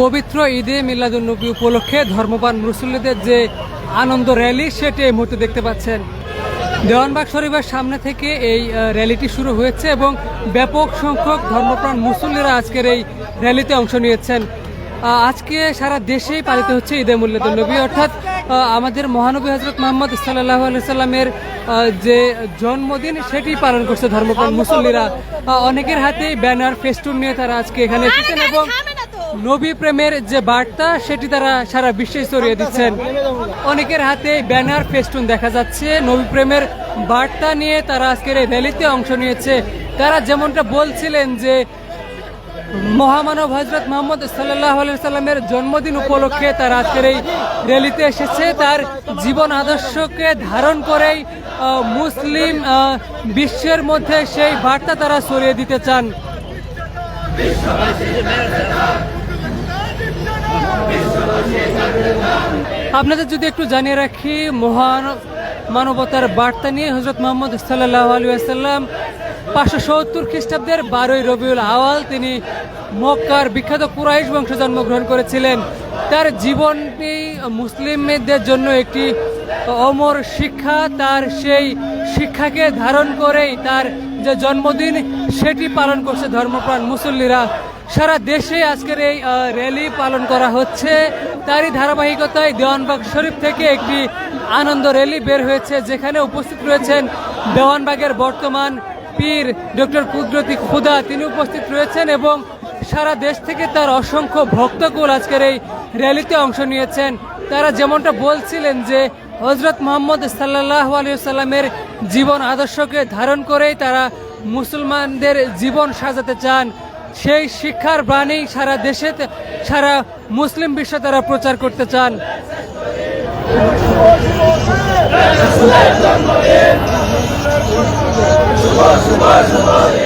পবিত্র ঈদে মিলাদুন্নবী উপলক্ষে ধর্মপ্রাণ মুসল্লিদের যে আনন্দ র্যালি সেটি এই মুহূর্তে দেখতে পাচ্ছেন। দেওয়ানবাগ শরীফের সামনে থেকে এই র্যালিটি শুরু হয়েছে এবং ব্যাপক সংখ্যক ধর্মপ্রাণ মুসল্লিরা আজকের এই র্যালিতে অংশ নিয়েছেন। আজকে সারা দেশেই পালিত হচ্ছে ঈদে মিলাদুন্নবী, অর্থাৎ আমাদের মহানবী হযরত মুহাম্মদ সাল্লাল্লাহু আলাইহি সাল্লামের যে জন্মদিন সেটি পালন করছে ধর্মপ্রাণ মুসল্লিরা। অনেকের হাতেই ব্যানার ফেস্টুন নিয়ে তারা আজকে এখানে এসেছেন এবং নবী প্রেমের যে বার্তা সেটি তারা সারা বিশ্বে ছড়িয়ে দিচ্ছেন। অনেকের হাতে ব্যানার ফেস্টুন দেখা যাচ্ছে, নবী প্রেমের বার্তা নিয়ে তারা আজকের এই র্যালিতে অংশ নিয়েছে। তারা যেমনটা বলছিলেন যে মহামানব হযরত মুহাম্মদ সাল্লাল্লাহু আলাইহি সাল্লামের জন্মদিন উপলক্ষে তারা আজকের এই র্যালিতে এসেছে। তার জীবন আদর্শকে ধারণ করেই মুসলিম বিশ্বের মধ্যে সেই বার্তা তারা ছড়িয়ে দিতে চান। আপনাদের যদি একটু জানিয়ে রাখি, মহান মানবতার বার্তা নিয়ে হযরত মুহাম্মদ সাল্লাল্লাহু আলাইহি ওয়াসাল্লাম 570 খ্রিস্টাব্দের 12ই রবিউল আওয়াল তিনি মক্কার বিখ্যাত কুরাইশ বংশে জন্মগ্রহণ করেছিলেন। তার জীবনটি মুসলিমদের জন্য একটি অমর শিক্ষা। তার সেই শিক্ষাকে ধারণ করেই তার যে জন্মদিন সেটি পালন করছে ধর্মপ্রাণ মুসল্লিরা। সারা দেশে আজকের এই র্যালি পালন করা হচ্ছে। তারই ধারাবাহিকতায় দেওয়ানবাগ শরীফ থেকে একটি আনন্দ র্যালি বের হয়েছে, যেখানে উপস্থিত রয়েছেন দেওয়ানবাগের বর্তমান পীর ডক্টর কুদরতি খুদা, তিনি উপস্থিত রয়েছেন এবং সারা দেশ থেকে তার অসংখ্য ভক্তকুল আজকের এই র্যালিতে অংশ নিয়েছেন। তারা যেমনটা বলছিলেন যে হযরত মুহাম্মদ সাল্লাল্লাহু আলাইহি সাল্লামের জীবন আদর্শকে ধারণ করেই তারা মুসলমানদের জীবন সাজাতে চান। সেই শিক্ষার বাণী সারা দেশে, সারা মুসলিম বিশ্বে তারা প্রচার করতে চান। শুভ শুভ শুভ